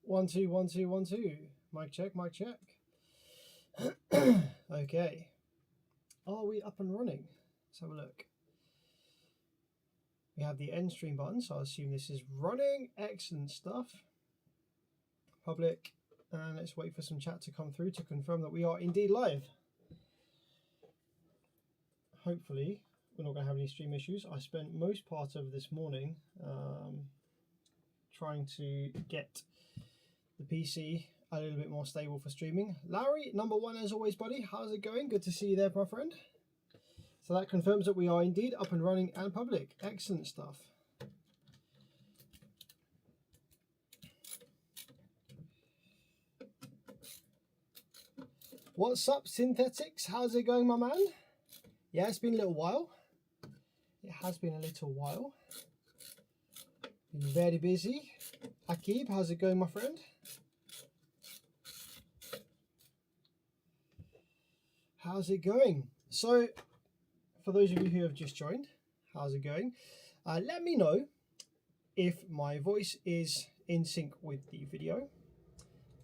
1 2 1 2 1 2. Mic check, mic check. Okay. Are we up and running? Let's have a look. We have the end stream button, so I assume this is running. Excellent stuff. Public. And let's wait for some chat to come through to confirm that we are indeed live. Hopefully, we're not going to have any stream issues. I spent most part of this morning trying to get the PC a little bit more stable for streaming. Larry, number one as always, buddy. How's it going? Good to see you there, my friend. So that confirms that we are indeed up and running and public. Excellent stuff. What's up, Synthetics? How's it going, my man? Yeah, it's been a little while. It has been a little while. Been very busy. Akib, how's it going, my friend? How's it going? So, for those of you who have just joined, how's it going? Let me know if my voice is in sync with the video.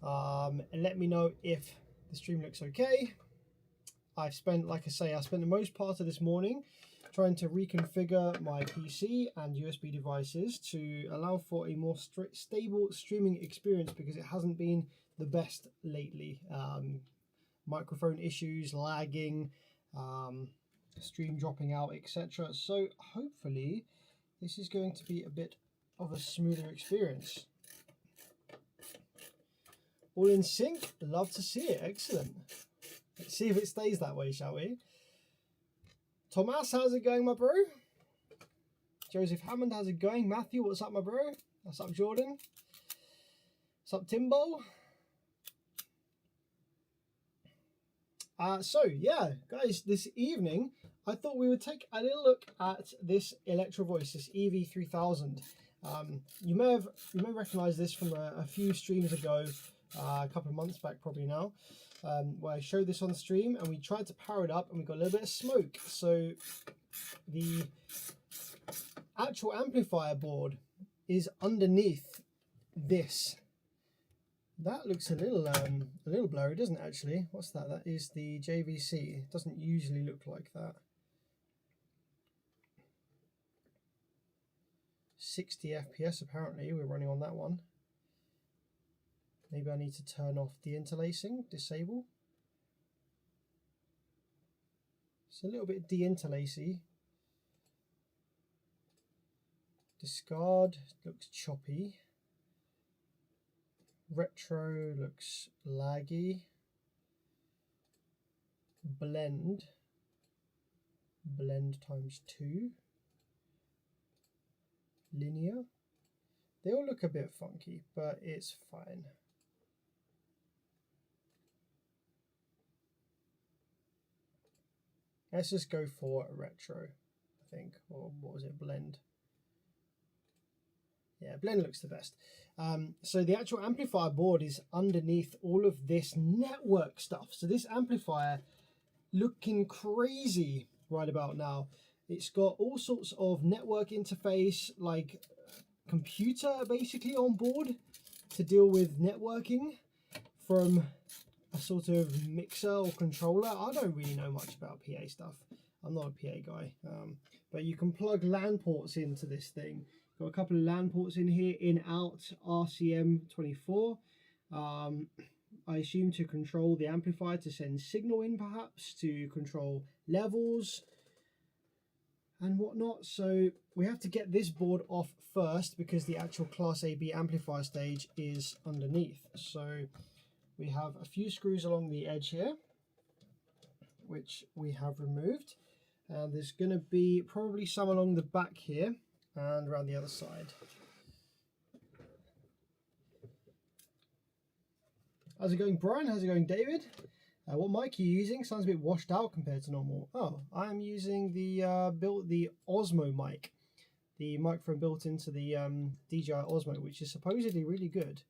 And let me know if the stream looks okay. I've spent, like I say, I spent the most part of this morning trying to reconfigure my PC and USB devices to allow for a more stable streaming experience because it hasn't been the best lately. Microphone issues, lagging, stream dropping out, etc. So hopefully this is going to be a bit of a smoother experience. All in sync, love to see it, excellent. Let's see if it stays that way, shall we? Thomas, how's it going, my bro? Joseph Hammond, how's it going? Matthew, what's up, my bro? What's up, Jordan? What's up, Timbo? So, yeah, guys, this evening, I thought we would take a little look at this ElectroVoice, this EV3000. You may recognize this from a few streams ago, a couple of months back probably now, where I showed this on stream and we tried to power it up and we got a little bit of smoke. So the actual amplifier board is underneath this. That looks a little blurry, doesn't it, actually? What's that? That is the JVC. It doesn't usually look like that. 60 FPS apparently we're running on that one. Maybe I need to turn off the interlacing, disable. It's a little bit de-interlacy. Discard, looks choppy. Retro looks laggy. Blend times 2. Linear. They all look a bit funky, but it's fine. Let's just go for a retro, I think, or what was it, blend? Yeah, blend looks the best. So the actual amplifier board is underneath all of this network stuff. So this amplifier looking crazy right about now. It's got all sorts of network interface, like computer basically on board to deal with networking from a sort of mixer or controller. I don't really know much about PA stuff. I'm not a PA guy, but you can plug LAN ports into this thing. Got a couple of LAN ports in here, in, out, RCM24. I assume to control the amplifier, to send signal in perhaps, to control levels and whatnot. So we have to get this board off first because the actual Class AB amplifier stage is underneath. So we have a few screws along the edge here, which we have removed. And there's going to be probably some along the back here and around the other side. How's it going, Brian? How's it going, David? What mic are you using? Sounds a bit washed out compared to normal. Oh, I'm using the Osmo mic, the microphone built into the DJI Osmo, which is supposedly really good.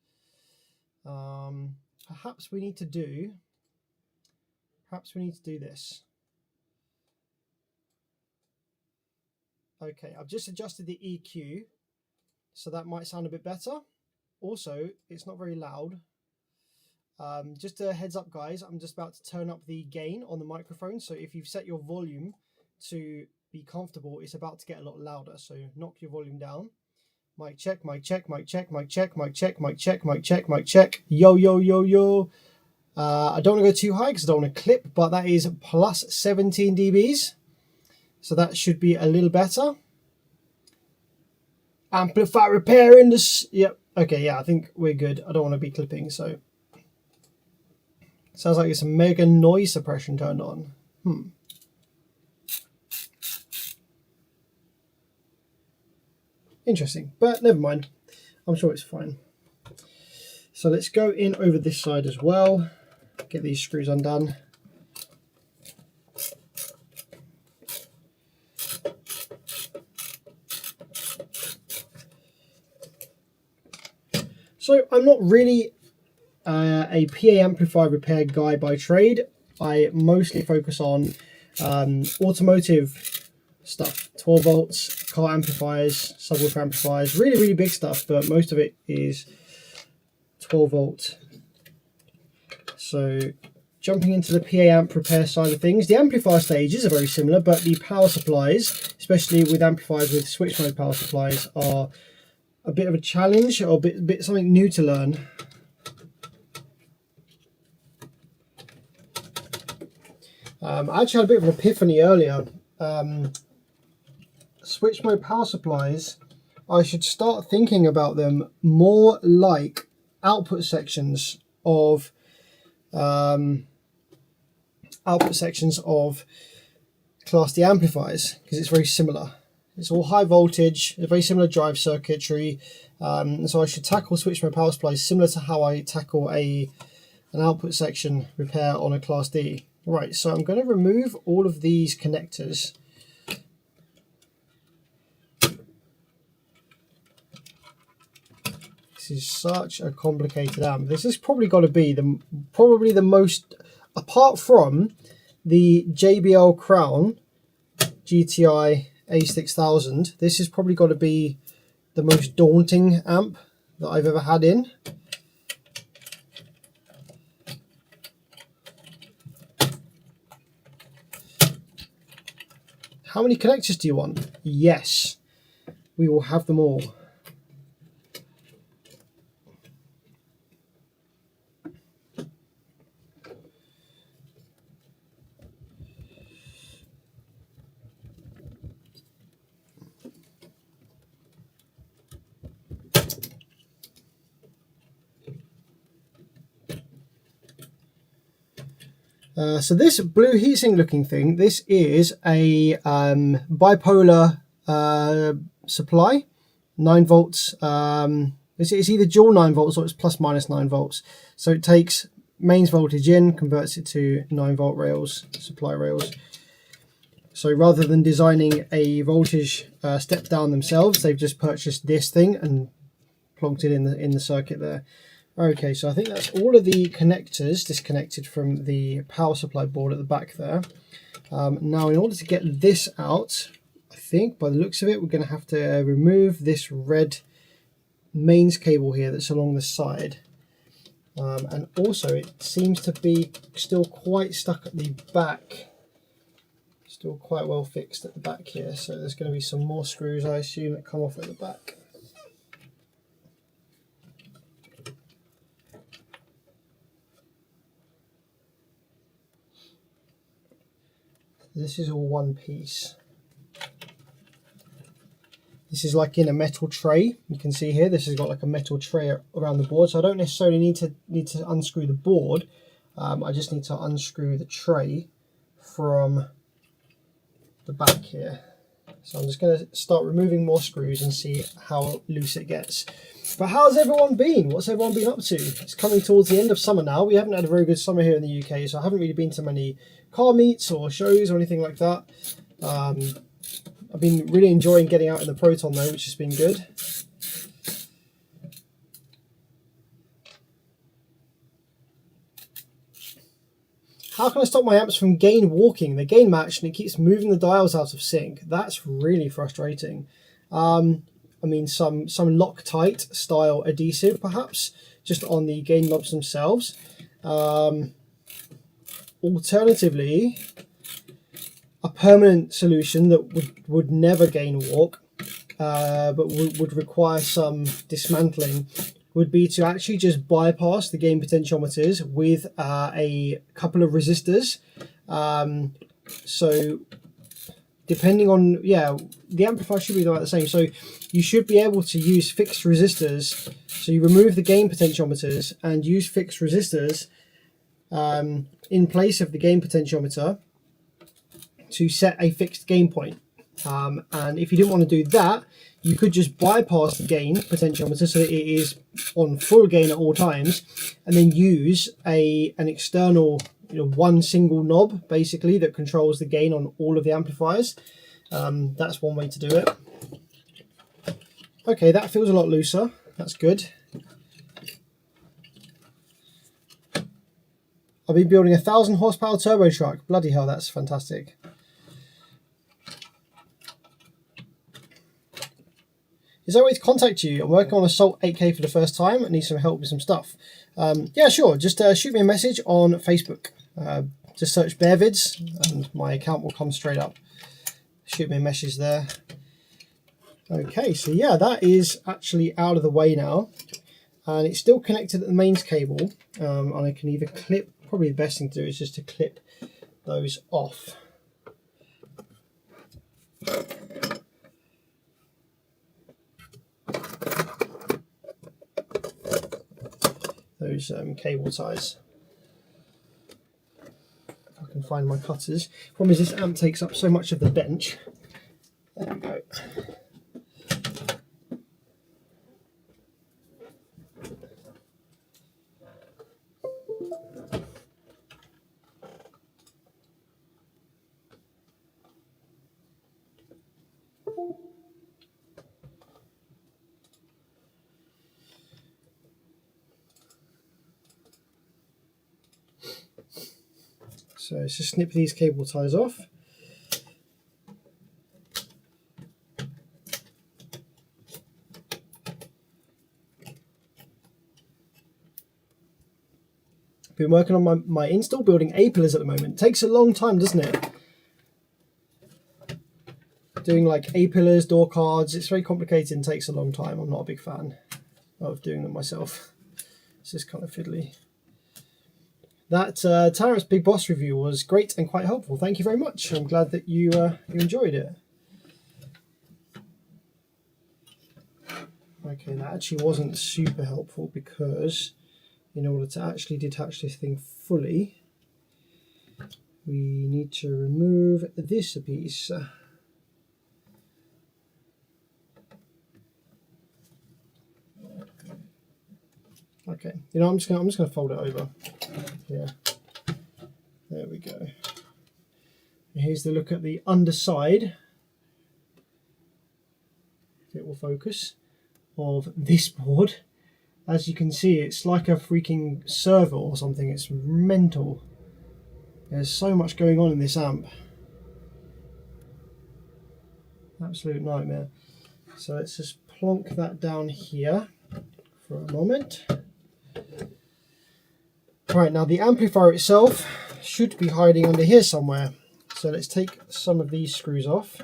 Perhaps we need to do this. Okay, I've just adjusted the EQ, so that might sound a bit better. also, it's not very loud. Just a heads up, guys, I'm just about to turn up the gain on the microphone. So if you've set your volume to be comfortable, it's about to get a lot louder. So knock your volume down. Mic check, mic check, mic check, mic check, mic check, mic check, mic check, mic check. Yo, yo, yo, yo. I don't want to go too high because I don't want to clip, but that is plus 17 dBs. So that should be a little better. Amplifier repair in this. Yep. Okay, yeah, I think we're good. I don't want to be clipping, so. Sounds like it's a mega noise suppression turned on. Interesting, but never mind. I'm sure it's fine. So let's go in over this side as well. Get these screws undone. So I'm not really a PA amplifier repair guy by trade. I mostly focus on automotive stuff, 12 volts, car amplifiers, subwoofer amplifiers, really, really big stuff, but most of it is 12 volt. So jumping into the PA amp repair side of things, the amplifier stages are very similar, but the power supplies, especially with amplifiers with switch mode power supplies, are a bit of a challenge, or a bit something new to learn. I actually had a bit of an epiphany earlier. Switch mode power supplies, I should start thinking about them more like output sections of Class D amplifiers, because it's very similar. It's all high voltage, a very similar drive circuitry. So I should tackle switch mode power supplies similar to how I tackle an output section repair on a Class D. Right, so I'm going to remove all of these connectors. This is such a complicated amp. This has probably got to be probably the most, apart from the JBL Crown GTI A6000, this has probably got to be the most daunting amp that I've ever had in. How many connectors do you want? Yes, we will have them all. So this blue heatsink looking thing, this is a bipolar supply, 9 volts. It's either dual 9 volts or it's plus minus 9 volts. So it takes mains voltage in, converts it to 9 volt rails, supply rails. So rather than designing a voltage step down themselves, they've just purchased this thing and plugged it in the circuit there. Okay, so I think that's all of the connectors disconnected from the power supply board at the back there. Now, in order to get this out, I think by the looks of it, we're going to have to remove this red mains cable here that's along the side. And also, it seems to be still quite stuck at the back. Still quite well fixed at the back here. So there's going to be some more screws, I assume, that come off at the back. This is all one piece. This is like in a metal tray. You can see here, this has got like a metal tray around the board. So I don't necessarily need to unscrew the board. I just need to unscrew the tray from the back here. So I'm just going to start removing more screws and see how loose it gets. But how's everyone been? What's everyone been up to? It's coming towards the end of summer now. We haven't had a very good summer here in the UK, so I haven't really been to many car meets or shows or anything like that. I've been really enjoying getting out in the Proton though, which has been good. How can I stop my amps from gain walking? They gain match and it keeps moving the dials out of sync. That's really frustrating. I mean some Loctite style adhesive perhaps, just on the gain knobs themselves. Alternatively, a permanent solution that would never gain walk, but would require some dismantling, would be to actually just bypass the gain potentiometers with a couple of resistors. So depending on, yeah, the amplifier should be about the same. So you should be able to use fixed resistors. So you remove the gain potentiometers and use fixed resistors in place of the gain potentiometer to set a fixed gain point. And if you didn't want to do that, you could just bypass the gain potentiometer so that it is on full gain at all times, and then use an external, one single knob basically that controls the gain on all of the amplifiers. That's one way to do it. Okay, that feels a lot looser. That's good. I've been building a 1,000 horsepower turbo truck. Bloody hell, that's fantastic. Is there a way to contact you? I'm working on a Salt 8K for the first time. I need some help with some stuff. Yeah, sure. Just shoot me a message on Facebook. Just search Bearvids and my account will come straight up. Shoot me a message there. Okay, so yeah, that is actually out of the way now. And it's still connected at the mains cable. And I can either clip, probably the best thing to do is just to clip those off. Those cable ties. If I can find my cutters. Problem is this amp takes up so much of the bench. There we go. So let's just snip these cable ties off. Been working on my install, building A-pillars at the moment. Takes a long time, doesn't it? Doing like A-pillars, door cards, it's very complicated and takes a long time. I'm not a big fan of doing them myself. It's just kind of fiddly. That Tyrant's Big Boss review was great and quite helpful. Thank you very much. I'm glad that you enjoyed it. Okay, that actually wasn't super helpful because in order to actually detach this thing fully, we need to remove this piece. Okay, I'm just gonna fold it over. Yeah, there we go. And here's the look at the underside. If it will focus, of this board. As you can see, it's like a freaking server or something. It's mental. There's so much going on in this amp. Absolute nightmare. So let's just plonk that down here for a moment. Right, now the amplifier itself should be hiding under here somewhere. So let's take some of these screws off.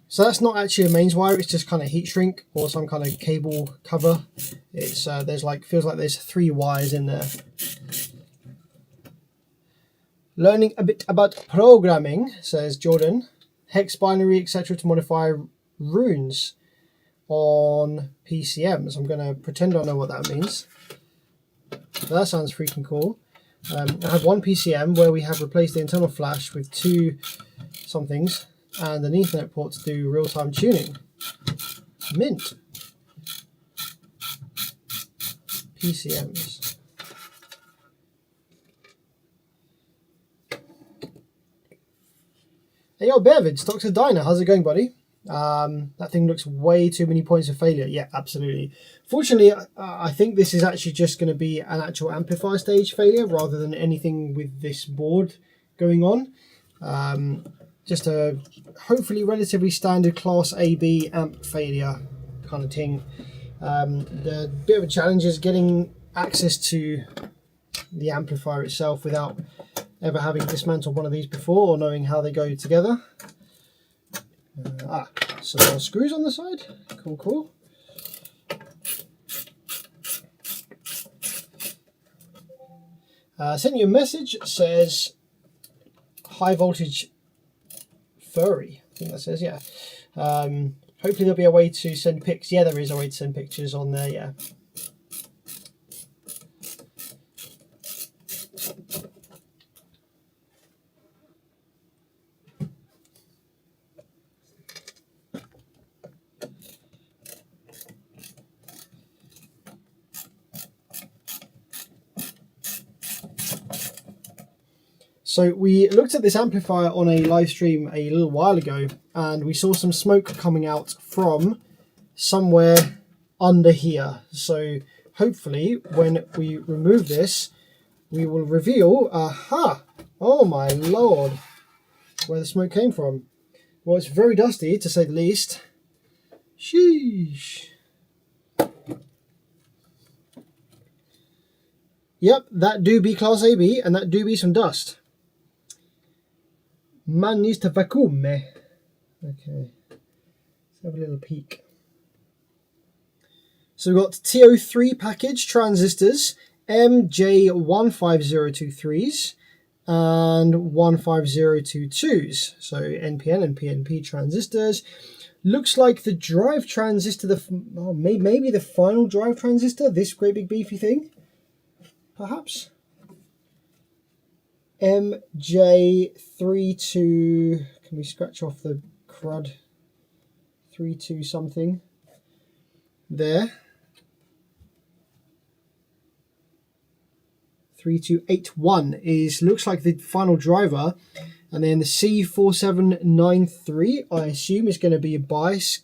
So that's not actually a mains wire, it's just kind of heat shrink or some kind of cable cover. It's there's like, feels like there's 3 wires in there. Learning a bit about programming, says Jordan. Hex binary, etc. to modify runes on PCMs. I'm going to pretend I know what that means. So that sounds freaking cool. I have one PCM where we have replaced the internal flash with 2 somethings and an Ethernet port to do real-time tuning. Mint. PCMs. Hey, yo, Bearvids, Dr. Diner, how's it going, buddy? That thing looks way too many points of failure. Yeah, absolutely. Fortunately, I think this is actually just going to be an actual amplifier stage failure rather than anything with this board going on. just a hopefully relatively standard Class AB amp failure kind of thing. The bit of a challenge is getting access to the amplifier itself without ever having dismantled one of these before or knowing how they go together. Some more screws on the side. Cool, cool. Sent you a message that says high voltage furry. I think that says, yeah. Hopefully there'll be a way to send pics. Yeah, there is a way to send pictures on there, yeah. So we looked at this amplifier on a live stream a little while ago, and we saw some smoke coming out from somewhere under here. So hopefully when we remove this, we will reveal, aha, oh my lord, where the smoke came from. Well, it's very dusty, to say the least. Sheesh. Yep, that do be Class AB, and that do be some dust. Man needs to vacuum. Okay, let's have a little peek. So we've got TO3 package transistors, MJ15023s and 15022s. So NPN and PNP transistors. Looks like the drive transistor, maybe the final drive transistor, this great big beefy thing, perhaps. MJ32, can we scratch off the crud? 32 something there. 3281 looks like the final driver, and then the C4793 I assume is going to be a bias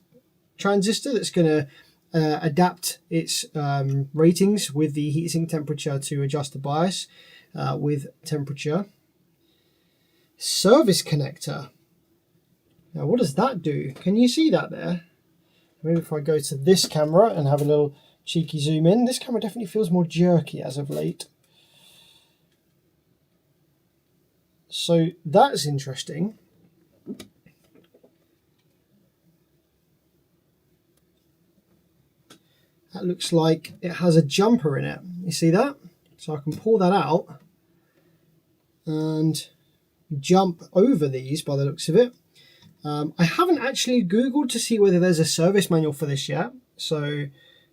transistor that's going to adapt its ratings with the heatsink temperature to adjust the bias with temperature. Service connector. Now what does that do? Can you see that there? Maybe if I go to this camera and have a little cheeky zoom in. This camera definitely feels more jerky as of late. So that's interesting. That looks like it has a jumper in it. You see that? So I can pull that out and jump over these by the looks of it. I haven't actually Googled to see whether there's a service manual for this yet. So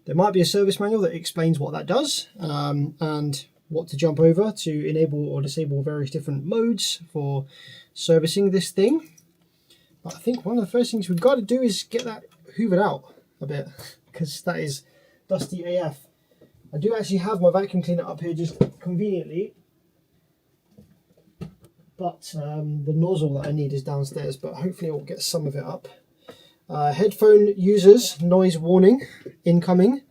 there might be a service manual that explains what that does and what to jump over to enable or disable various different modes for servicing this thing. But I think one of the first things we've got to do is get that hoovered out a bit, because that is dusty AF. I do actually have my vacuum cleaner up here just conveniently, but the nozzle that I need is downstairs, but hopefully I'll get some of it up. Headphone users, noise warning, incoming.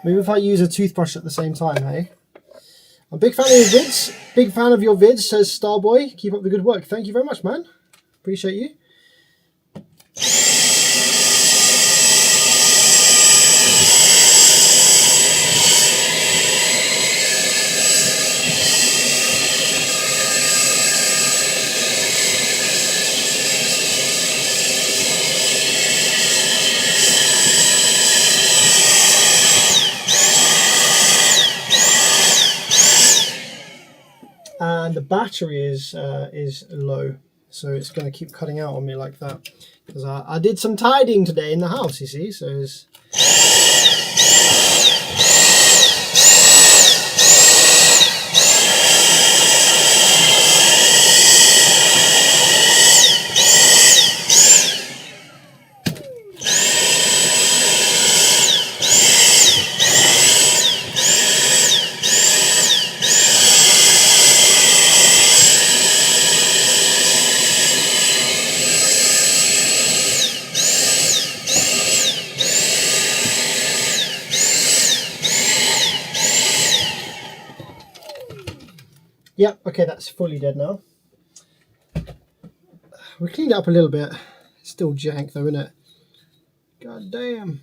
Maybe if I use a toothbrush at the same time, hey? I'm a big fan of your vids. Big fan of your vids, says Starboy. Keep up the good work. Thank you very much, man. Appreciate you. And the battery is low, so it's going to keep cutting out on me like that, because I did some tidying today in the house, you see, so it's... Yep, okay, that's fully dead now. We cleaned it up a little bit. It's still jank though, isn't it? God damn.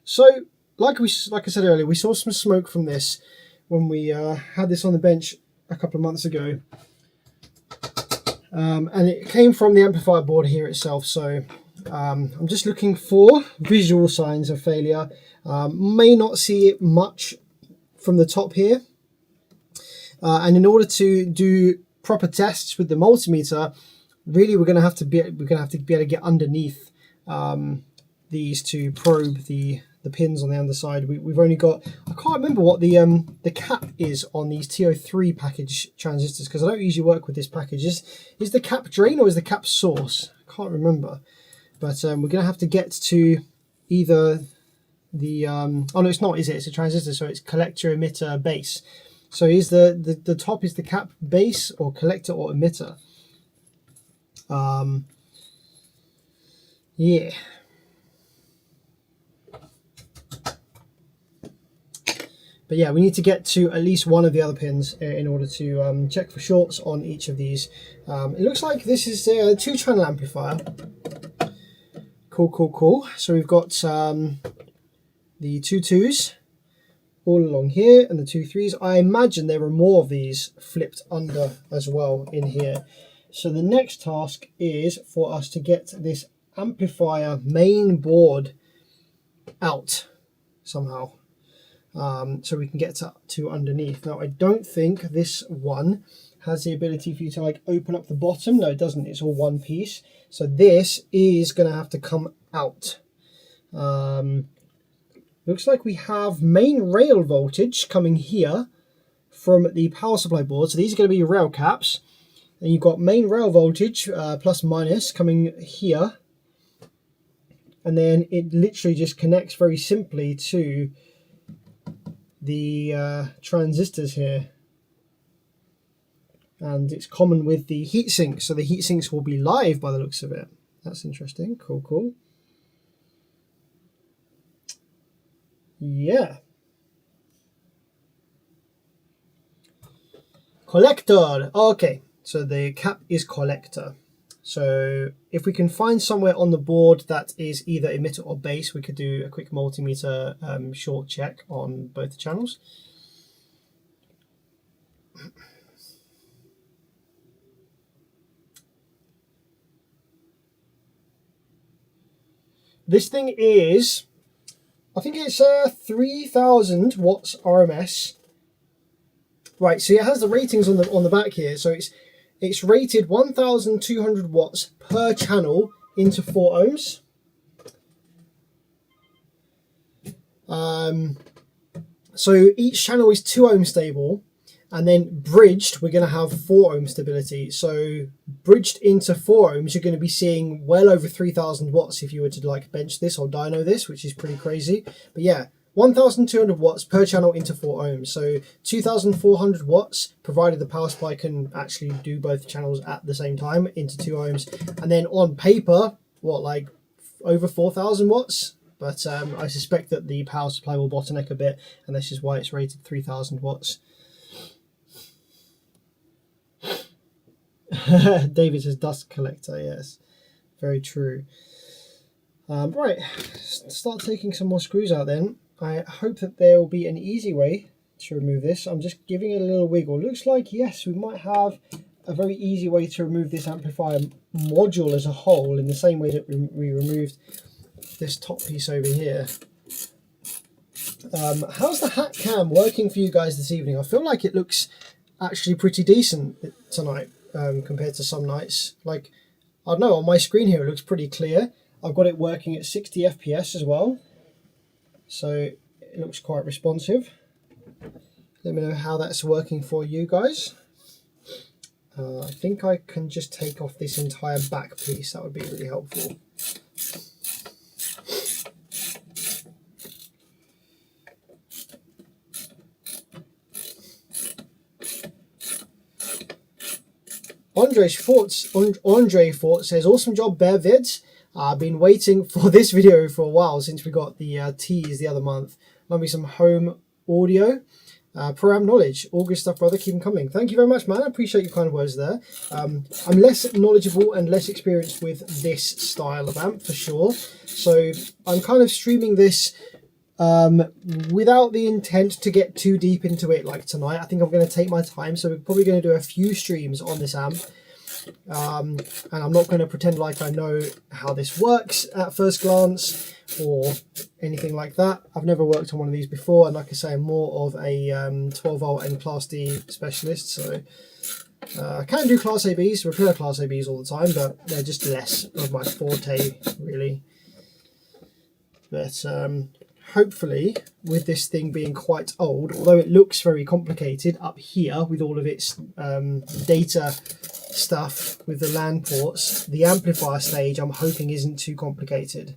So, like I said earlier, we saw some smoke from this when we had this on the bench a couple of months ago. And it came from the amplifier board here itself, so I'm just looking for visual signs of failure. May not see it much from the top here. And in order to do proper tests with the multimeter, really we're going to have to be able to get underneath these to probe the pins on the underside. We've only got, I can't remember what the cap is on these TO3 package transistors, because I don't usually work with this package. Is the cap drain or is the cap source? I can't remember. But we're going to have to get to either the, oh no, it's not, is it? It's a transistor, so it's collector, emitter, base. So is the top is the cap base or collector or emitter? Yeah. But yeah, we need to get to at least one of the other pins in order to check for shorts on each of these. It looks like this is a 2-channel amplifier. Cool, cool, cool. So we've got the 2 2s all along here and the 2 3s. I imagine there are more of these flipped under as well in here. So the next task is for us to get this amplifier main board out somehow. So we can get to underneath. Now I don't think this one has the ability for you to like open up the bottom. No, it doesn't. It's all one piece. So this is going to have to come out. Looks like we have main rail voltage coming here from the power supply board. So these are going to be rail caps. And you've got main rail voltage plus minus coming here. And then it literally just connects very simply to the transistors here, and it's common with the heatsink, so the heatsinks will be live by the looks of it. That's interesting. Cool, cool. Yeah. Collector. Okay, so the cap is collector. So if we can find somewhere on the board that is either emitter or base, we could do a quick multimeter short check on both the channels. This thing is, I think it's 3000 watts RMS. Right, so it has the ratings on the back here. So it's rated 1200 watts per channel into 4 ohms. So each channel is 2 ohm stable, and then bridged, we're going to have 4 ohm stability. So bridged into 4 ohms, you're going to be seeing well over 3000 watts if you were to like bench this or dyno this, which is pretty crazy. But yeah, 1200 watts per channel into 4 ohms. So 2400 watts, provided the power supply can actually do both channels at the same time, into 2 ohms. And then on paper, what, like over 4000 watts? But I suspect that the power supply will bottleneck a bit, and this is why it's rated 3000 watts. David says dust collector, yes, very true. Right, start taking some more screws out then. I hope that there will be an easy way to remove this. I'm just giving it a little wiggle. Looks like, yes, we might have a very easy way to remove this amplifier module as a whole, in the same way that we removed this top piece over here. How's the hat cam working for you guys this evening? I feel like it looks actually pretty decent tonight compared to some nights. Like, I don't know, on my screen here it looks pretty clear. I've got it working at 60 FPS as well, so it looks quite responsive. Let me know how that's working for you guys. I think I can just take off this entire back piece. That would be really helpful. Andre Fort says, awesome job, Bear Vids. I've been waiting for this video for a while, since we got the tease the other month. Might be some home audio. per amp knowledge. All good stuff, brother. Keep them coming. Thank you very much, man. I appreciate your kind words there. I'm less knowledgeable and less experienced with this style of amp for sure. So I'm kind of streaming this without the intent to get too deep into it like tonight. I think I'm going to take my time. So we're probably going to do a few streams on this amp. And I'm not going to pretend like I know how this works at first glance or anything like that. I've never worked on one of these before, and like I say, I'm more of a 12 volt and Class D specialist, so I can do Class ABs, repair Class ABs all the time, but they're just less of my forte really. But hopefully, with this thing being quite old, although it looks very complicated up here with all of its data stuff with the LAN ports, the amplifier stage I'm hoping isn't too complicated.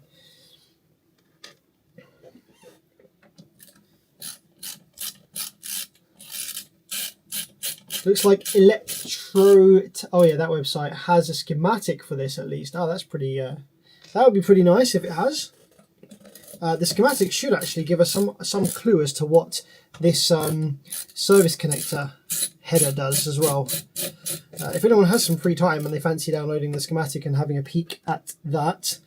Looks like oh yeah, that website has a schematic for this at least. Oh, that's pretty, that would be pretty nice if it has. The schematic should actually give us some clue as to what this service connector header does as well. If anyone has some free time and they fancy downloading the schematic and having a peek at that,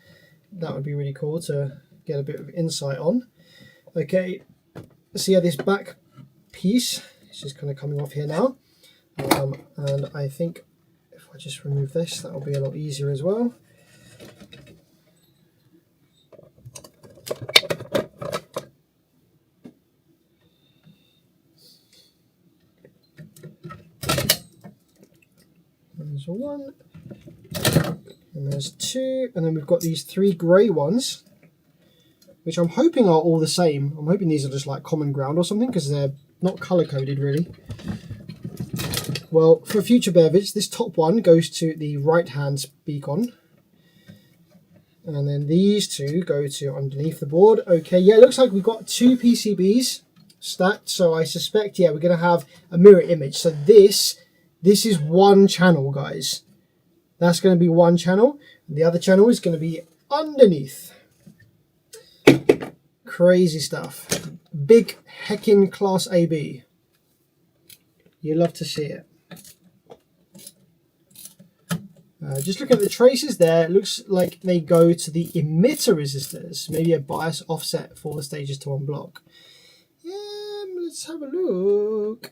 that would be really cool to get a bit of insight on. Okay, so yeah, this back piece is just kind of coming off here now. And I think if I just remove this, that will be a lot easier as well. There's one, and there's two, and then we've got these three grey ones, which I'm hoping are all the same. I'm hoping these are just like common ground or something, because they're not color coded really. Well, for future beverage, this top one goes to the right hand beacon, and then these two go to underneath the board. Okay, yeah, it looks like we've got two PCBs stacked, so I suspect, yeah, we're going to have a mirror image. So this is one channel, guys. That's going to be one channel. The other channel is going to be underneath. Crazy stuff. Big heckin' Class AB. You love to see it. Just looking at the traces there, it looks like they go to the emitter resistors. Maybe a bias offset for the stages to one block. Yeah, let's have a look.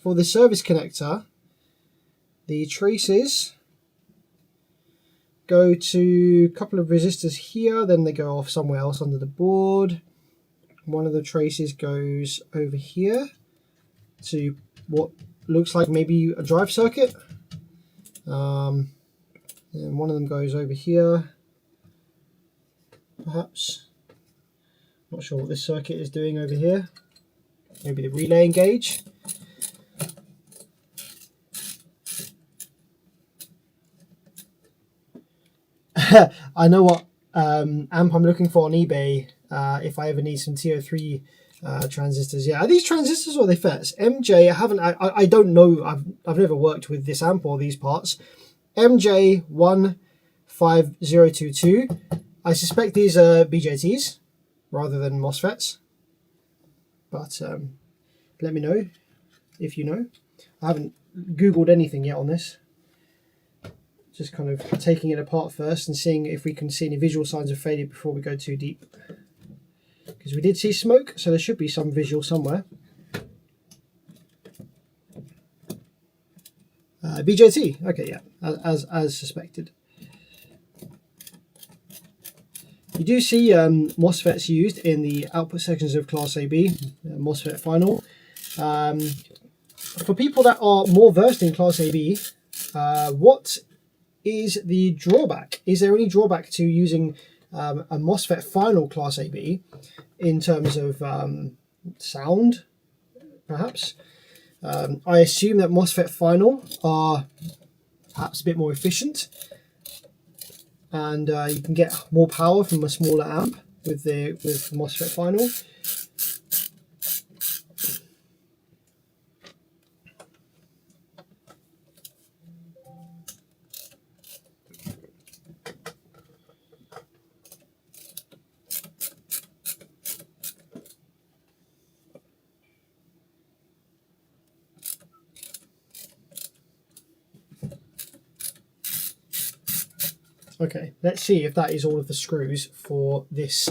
For the service connector, the traces go to a couple of resistors here, then they go off somewhere else under the board. One of the traces goes over here to what looks like maybe a drive circuit. And one of them goes over here, perhaps. Not sure what this circuit is doing over here. Maybe the relaying gauge. I know what amp I'm looking for on eBay if I ever need some TO3 transistors. Yeah, are these transistors or are they FETs? MJ, I don't know. I've never worked with this amp or these parts. MJ15022. I suspect these are BJTs rather than MOSFETs. But let me know if you know. I haven't Googled anything yet on this. Just kind of taking it apart first and seeing if we can see any visual signs of failure before we go too deep. Because we did see smoke, so there should be some visual somewhere. BJT, okay, yeah, as suspected. You do see MOSFETs used in the output sections of Class AB, MOSFET final. For people that are more versed in Class AB, what is the drawback? Is there any drawback to using a MOSFET final Class AB in terms of sound, perhaps? I assume that MOSFET final are perhaps a bit more efficient, and you can get more power from a smaller amp with MOSFET final. Okay, let's see if that is all of the screws for this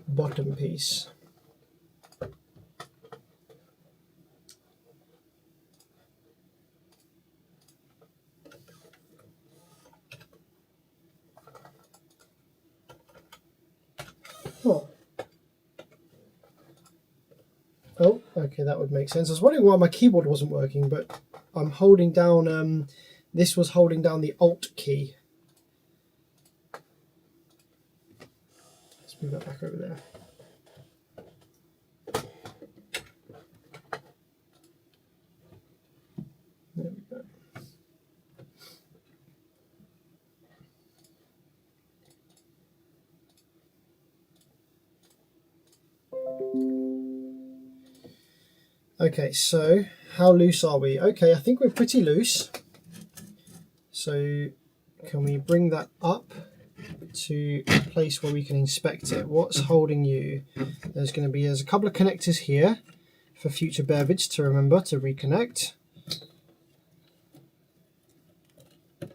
bottom piece. Oh. Oh, okay, that would make sense. I was wondering why my keyboard wasn't working, but I'm holding down, this was holding down the Alt key. Let's move that back over there. There we go. Okay, so how loose are we? Okay, I think we're pretty loose. So can we bring that up to a place where we can inspect it? What's holding you? There's a couple of connectors here for future bearage to remember to reconnect.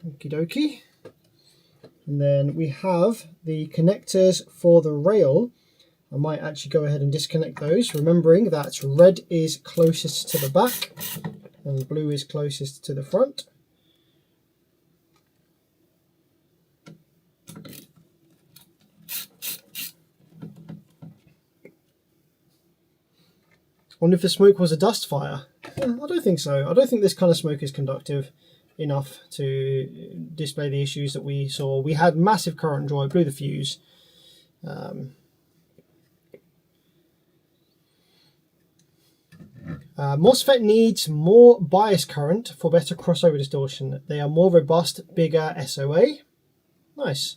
Okie dokie. And then we have the connectors for the rail. I might actually go ahead and disconnect those, remembering that red is closest to the back and blue is closest to the front. I wonder if the smoke was a dust fire. I don't think so. I don't think this kind of smoke is conductive enough to display the issues that we saw. We had massive current draw, it blew the fuse. MOSFET needs more bias current for better crossover distortion. They are more robust, bigger SOA. Nice.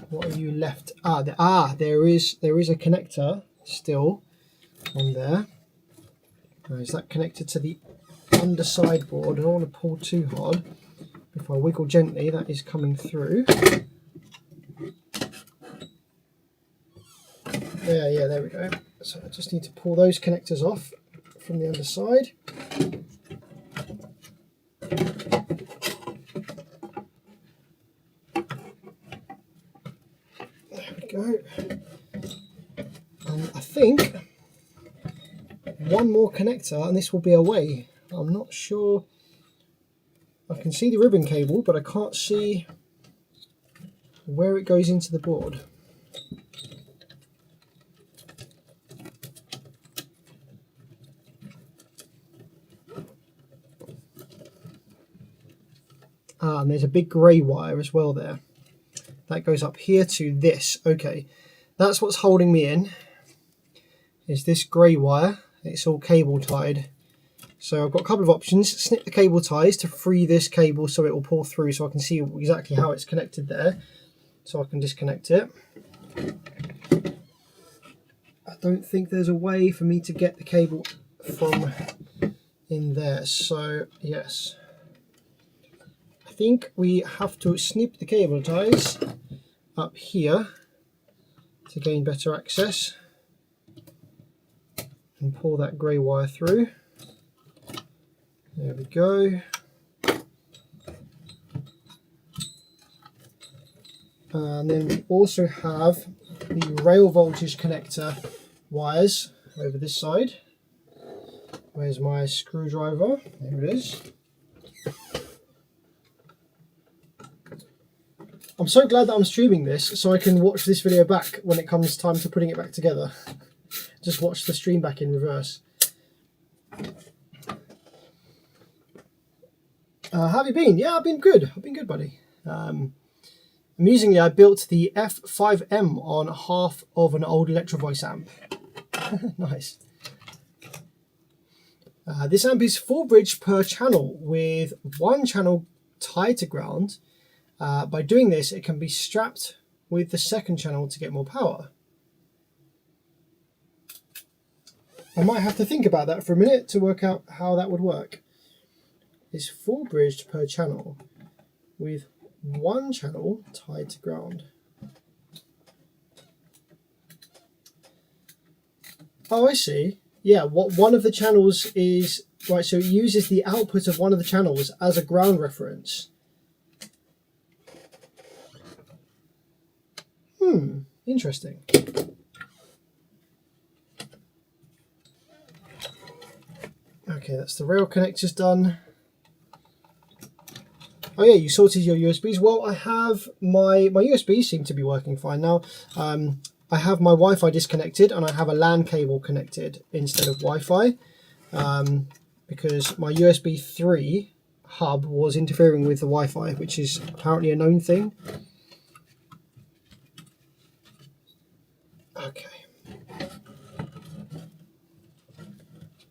What are you left? There is a connector still on there. Is that connected to the underside board? I don't want to pull too hard. If I wiggle gently, that is coming through. Yeah, there we go. So I just need to pull those connectors off from the underside. There we go. And I think one more connector and this will be away. I'm not sure. I can see the ribbon cable, but I can't see where it goes into the board. And there's a big grey wire as well there. That goes up here to this. Okay, that's what's holding me in, is this grey wire. It's all cable tied. So I've got a couple of options. Snip the cable ties to free this cable so it will pull through, so I can see exactly how it's connected there. So I can disconnect it. I don't think there's a way for me to get the cable from in there. So yes, I think we have to snip the cable ties up here to gain better access and pull that grey wire through. There we go. And then we also have the rail voltage connector wires over this side. Where's my screwdriver? There it is. I'm so glad that I'm streaming this so I can watch this video back when it comes time to putting it back together. Just watch the stream back in reverse. How have you been? Yeah, I've been good. I've been good, buddy. Amusingly, I built the F5M on half of an old ElectroVoice amp. Nice. This amp is 4 bridge per channel with 1 channel tied to ground. By doing this, it can be strapped with the second channel to get more power. I might have to think about that for a minute to work out how that would work. It's 4 bridged per channel with 1 channel tied to ground. Oh, I see. Yeah, what one of the channels is, right, so it uses the output of one of the channels as a ground reference. Interesting. Okay, that's the rail connectors done. Oh yeah, you sorted your USBs. Well, I have my USBs seem to be working fine now. I have my Wi-Fi disconnected and I have a LAN cable connected instead of Wi-Fi because my USB 3 hub was interfering with the Wi-Fi, which is apparently a known thing. Okay.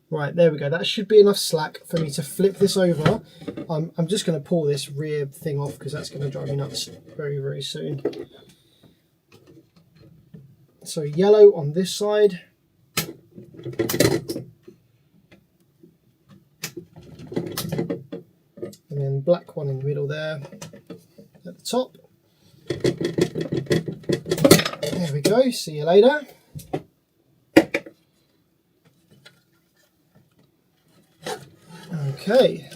Right, there we go. That should be enough slack for me to flip this over. I'm just going to pull this rear thing off because that's going to drive me nuts very, very soon. So yellow on this side. And then black one in the middle there at the top. There we go. See you later. Okay,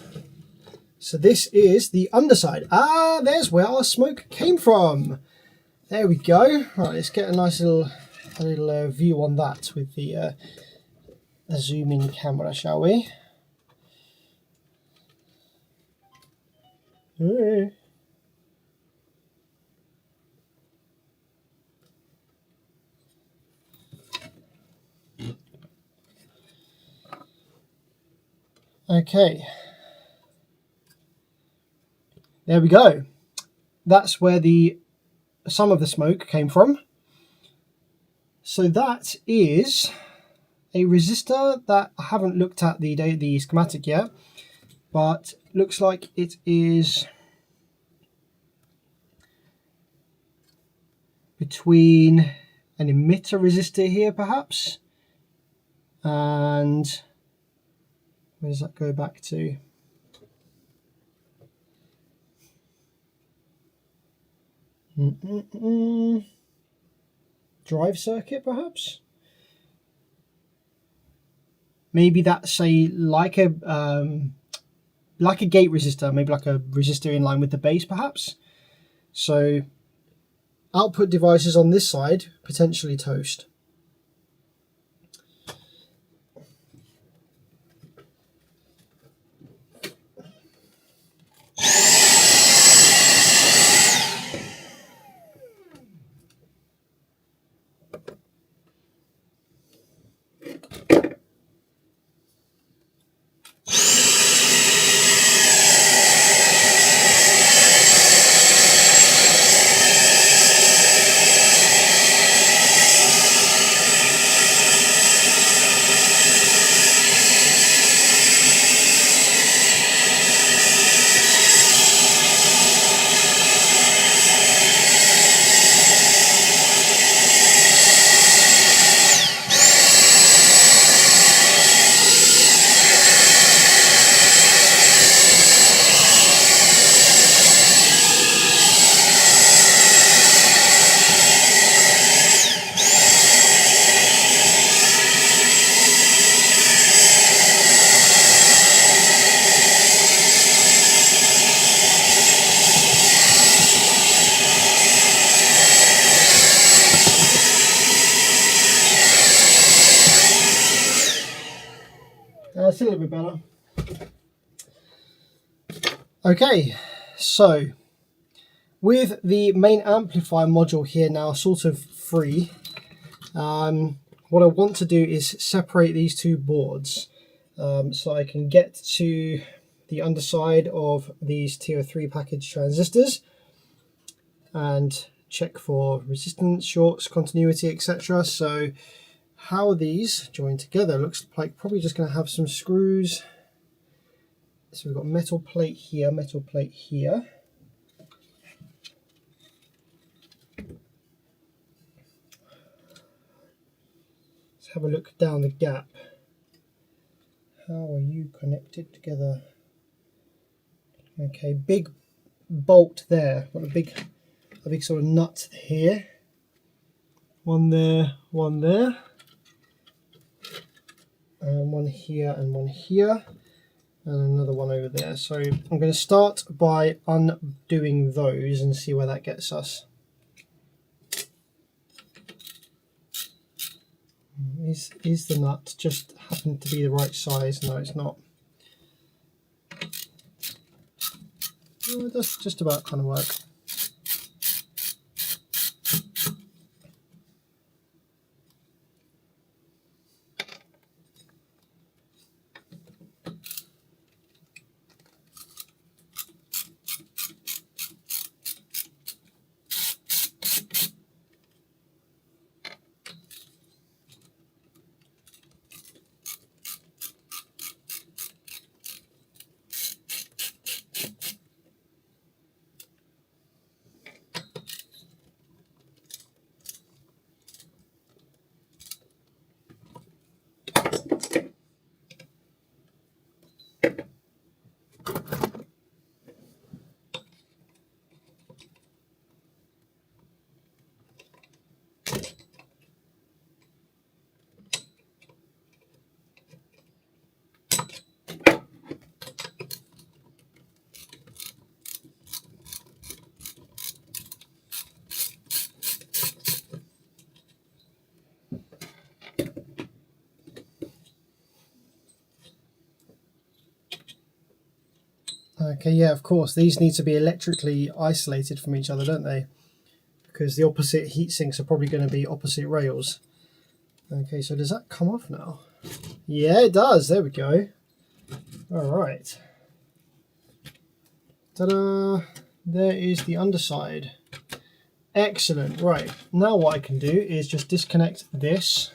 so this is the underside. Ah, there's where our smoke came from. There we go. Right, let's get a nice little view on that with the zoom-in camera, shall we? Okay, there we go. That's where some of the smoke came from. So that is a resistor that I haven't looked at the schematic yet, but looks like it is between an emitter resistor here perhaps, and where does that go back to? Drive circuit perhaps? Maybe that's like a gate resistor, maybe like a resistor in line with the base perhaps. So output devices on this side, potentially toast. That's a little bit better. Okay, so with the main amplifier module here now sort of free, what I want to do is separate these two boards so I can get to the underside of these tier 3 package transistors and check for resistance, shorts, continuity, etc. So how these join together looks like probably just going to have some screws. So we've got metal plate here, metal plate here. Let's have a look down the gap. How are you connected together? Okay, big bolt there. Got a big sort of nut here. One there, one there. and one here and one here, and another one over there. So I'm going to start by undoing those and see where that gets us. Is the nut just happened to be the right size? No, it's not. Well, it does just about kind of work. Okay, yeah, of course, these need to be electrically isolated from each other, don't they? Because the opposite heat sinks are probably going to be opposite rails. Okay, so does that come off now? Yeah, it does. There we go. All right. Ta-da! There is the underside. Excellent. Right, now what I can do is just disconnect this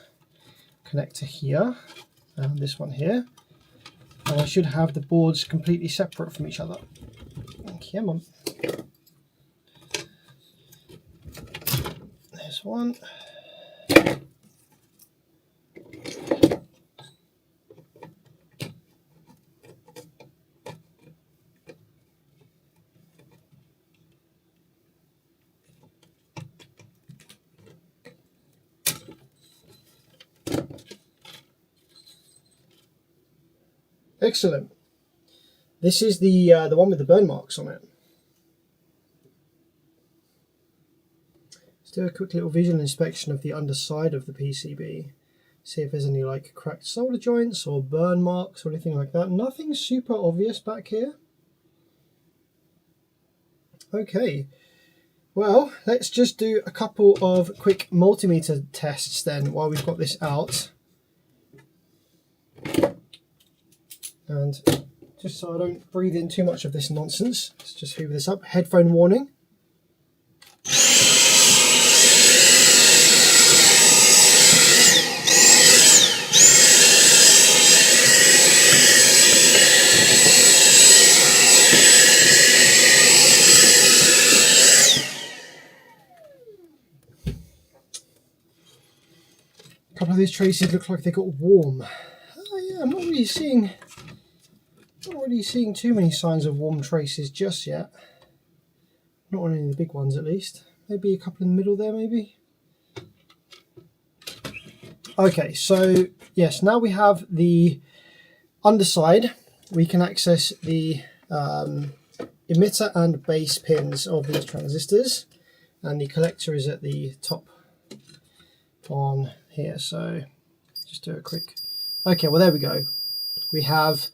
connector here and this one here. And I should have the boards completely separate from each other. Come on. There's one. Excellent. This is the one with the burn marks on it. Let's do a quick little visual inspection of the underside of the PCB. See if there's any like cracked solder joints or burn marks or anything like that. Nothing super obvious back here. Okay, well, let's just do a couple of quick multimeter tests then while we've got this out. And just so I don't breathe in too much of this nonsense, let's just hoover this up. Headphone warning. A couple of these traces look like they got warm. Oh yeah, I'm not really seeing too many signs of warm traces just yet. Not on any of the big ones at least. Maybe a couple in the middle there maybe. Okay, so yes, now we have the underside. We can access the emitter and base pins of these transistors, and the collector is at the top on here. So just do a quick. Okay, well there we go. We have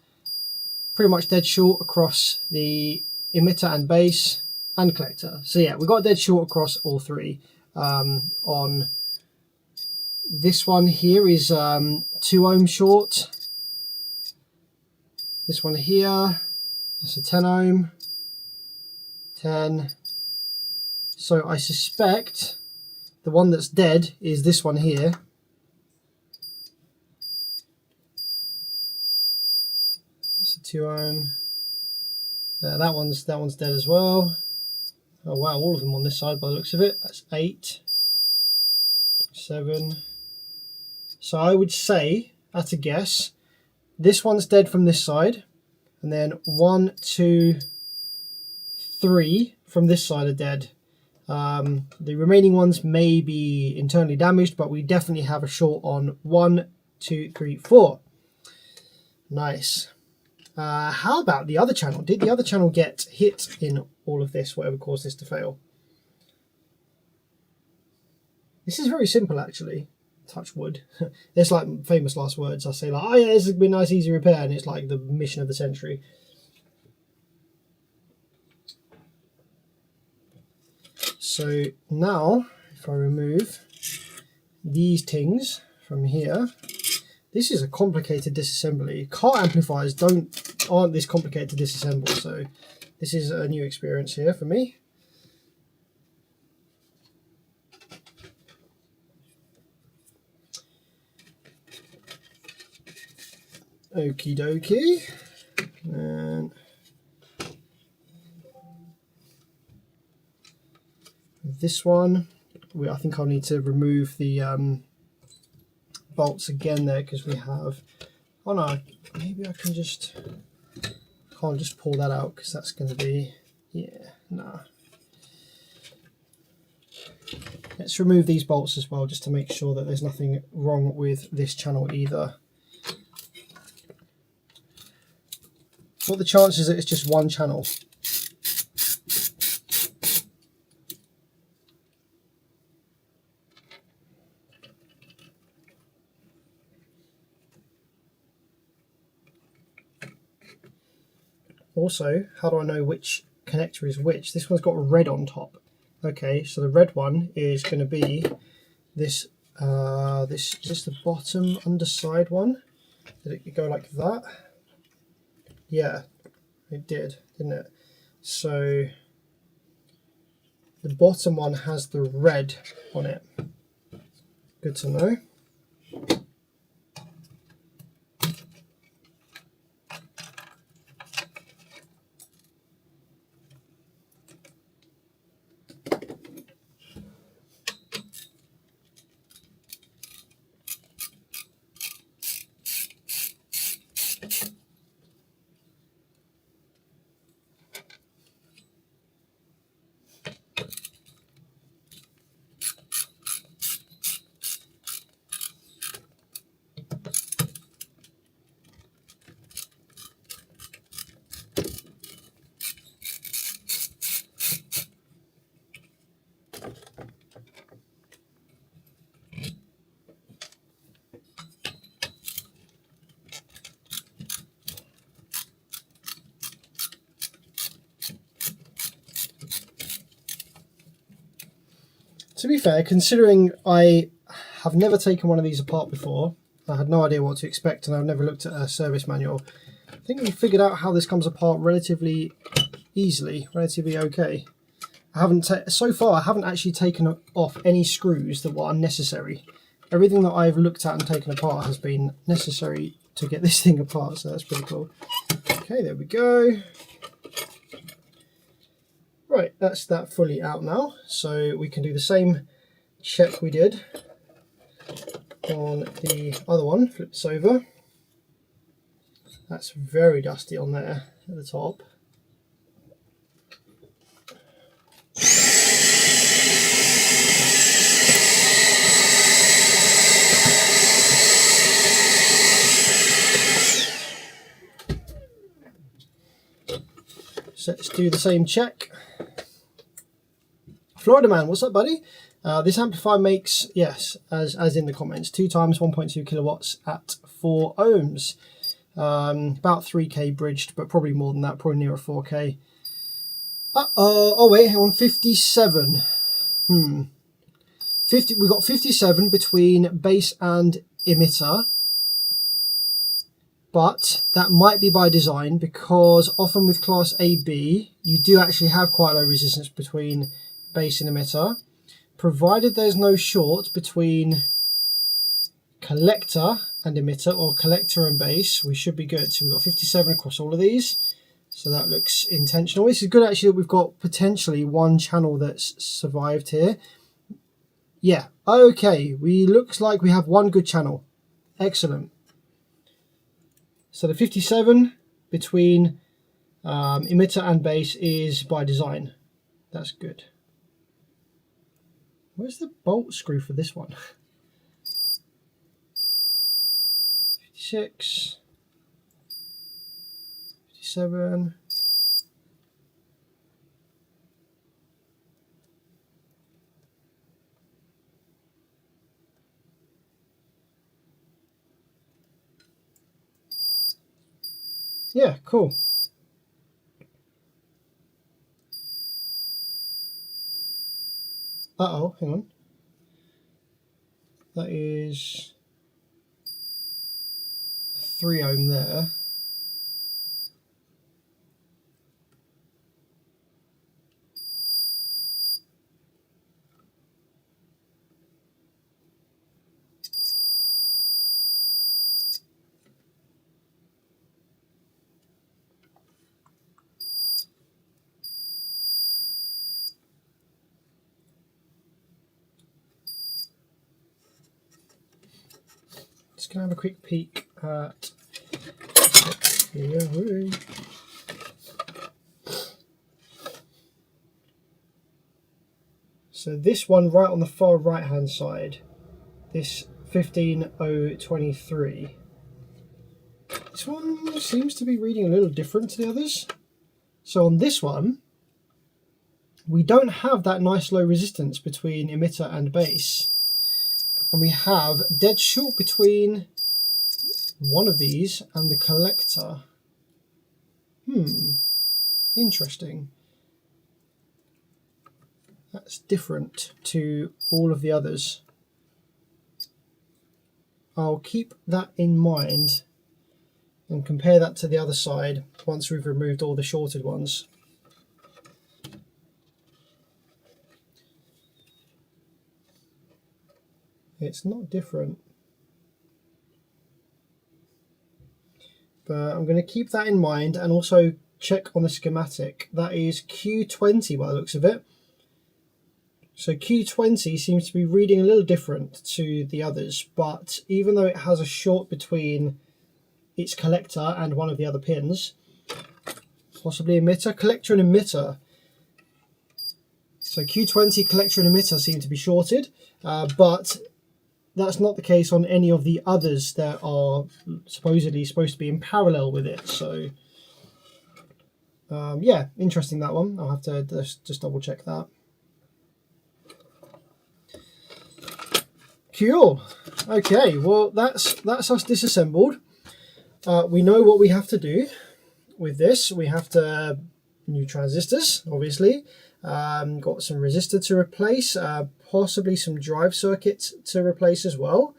pretty much dead short across the emitter and base and collector. So yeah, we got dead short across all three. On this one here is 2 ohm short. This one here, that's a 10 ohm, 10. So I suspect the one that's dead is this one here. That's a 2 ohm. That one's dead as well. Oh wow, all of them on this side by the looks of it. That's 8, 7. So I would say, at a guess, this one's dead from this side, and then 1, 2, 3 from this side are dead. The remaining ones may be internally damaged, but we definitely have a short on 1, 2, 3, 4. Nice. How about the other channel? Did the other channel get hit in all of this, whatever caused this to fail? This is very simple, actually. Touch wood. It's like famous last words. I say like, oh yeah, this has been a nice, easy repair, and it's like the mission of the century. So now, if I remove these things from here, this is a complicated disassembly. Car amplifiers aren't this complicated to disassemble, so this is a new experience here for me. Okie dokie. And this one, I think I'll need to remove the bolts again there, because we have, oh no, maybe I can just, can't just pull that out, because that's going to be, yeah, nah. Let's remove these bolts as well, just to make sure that there's nothing wrong with this channel either. What are the chances that it's just one channel? Also, how do I know which connector is which? This one's got red on top. Okay, so the red one is going to be this, is this the bottom underside one? Did it go like that? Yeah, it did, didn't it? So the bottom one has the red on it. Good to know. To be fair, considering I have never taken one of these apart before, I had no idea what to expect, and I've never looked at a service manual, I think we figured out how this comes apart relatively easily, relatively okay. So far, I haven't actually taken off any screws that were unnecessary. Everything that I've looked at and taken apart has been necessary to get this thing apart, so that's pretty cool. Okay, there we go. Right, that's that fully out now, so we can do the same check we did on the other one. Flip this over. That's very dusty on there at the top. So let's do the same check. Florida Man, what's up, buddy? This amplifier makes, yes, as in the comments, 2 times 1.2 kilowatts at 4 ohms. About 3K bridged, but probably more than that, probably nearer 4K. Oh wait, hang on, 57. 50. We've got 57 between base and emitter. But that might be by design, because often with class AB, you do actually have quite low resistance between base and emitter. Provided there's no short between collector and emitter, or collector and base, we should be good. So we've got 57 across all of these. So that looks intentional. This is good actually that we've got potentially one channel that's survived here. Yeah, okay, looks like we have one good channel. Excellent. So the 57 between emitter and base is by design. That's good. Where's the bolt screw for this one? 56. 27. Yeah, cool. Uh-oh, hang on. That is 3 ohm there. Just gonna have a quick peek at here. So this one right on the far right hand side, this 15023. This one seems to be reading a little different to the others. So on this one, we don't have that nice low resistance between emitter and base. And we have dead short between one of these and the collector. Interesting. That's different to all of the others. I'll keep that in mind and compare that to the other side once we've removed all the shorted ones. It's not different, but I'm going to keep that in mind and also check on the schematic. That is Q20 by the looks of it. So Q20 seems to be reading a little different to the others, but even though it has a short between its collector and one of the other pins, possibly emitter, collector and emitter. So Q20, collector and emitter seem to be shorted, but that's not the case on any of the others that are supposedly supposed to be in parallel with it. So yeah, interesting, that one. I'll have to just double check that. Cool. Okay, well that's us disassembled. We know what we have to do with this. We have to new transistors, obviously. Got some resistor to replace, possibly some drive circuits to replace as well,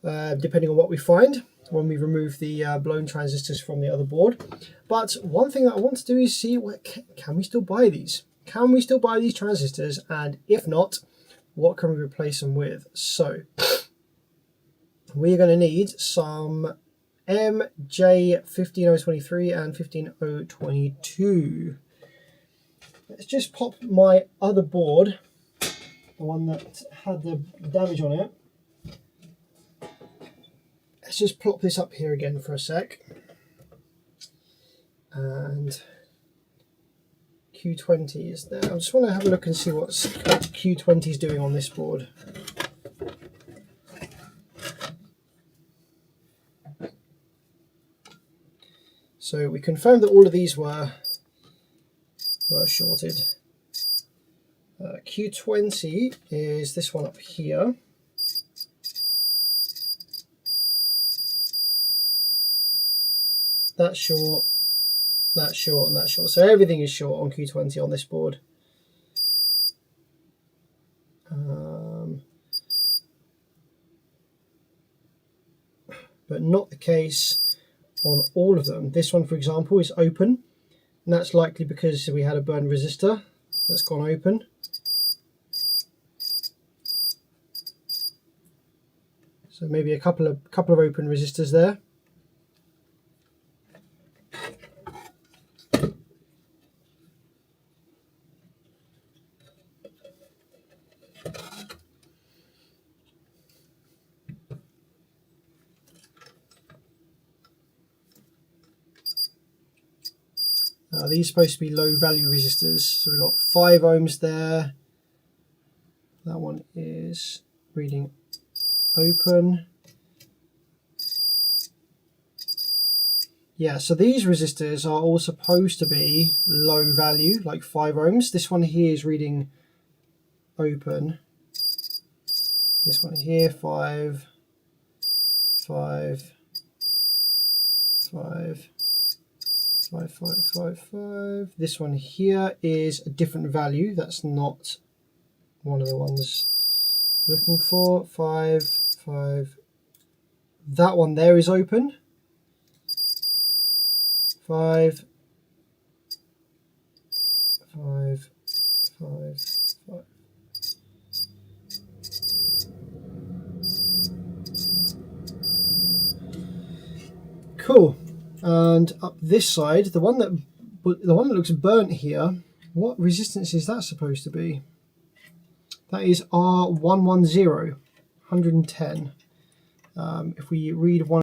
depending on what we find when we remove the blown transistors from the other board. But one thing that I want to do is see, can we still buy these? Can we still buy these transistors? And if not, what can we replace them with? So we're going to need some MJ15023 and 15022. Let's just pop my other board, the one that had the damage on it. Let's just plop this up here again for a sec. And Q20 is there. I just want to have a look and see what Q20 is doing on this board. So we confirmed that all of these were shorted. Q20 is this one up here. That's short, that's short, and that's short. So everything is short on Q20 on this board. But not the case on all of them. This one, for example, is open, and that's likely because we had a burn resistor that's gone open. So maybe a couple of open resistors there. These are supposed to be low value resistors, so we've got 5 ohms there. That one is reading open. Yeah, so these resistors are all supposed to be low value, like 5 ohms. This one here is reading open. This one here, 5, 5, 5, 5, 5, 5, 5. This one here is a different value. That's not one of the ones we're looking for. 5, 5. That one there is open. 5, 5, 5, 5. Cool. And up this side, the one that looks burnt here, what resistance is that supposed to be? That is R110, 110. If we read one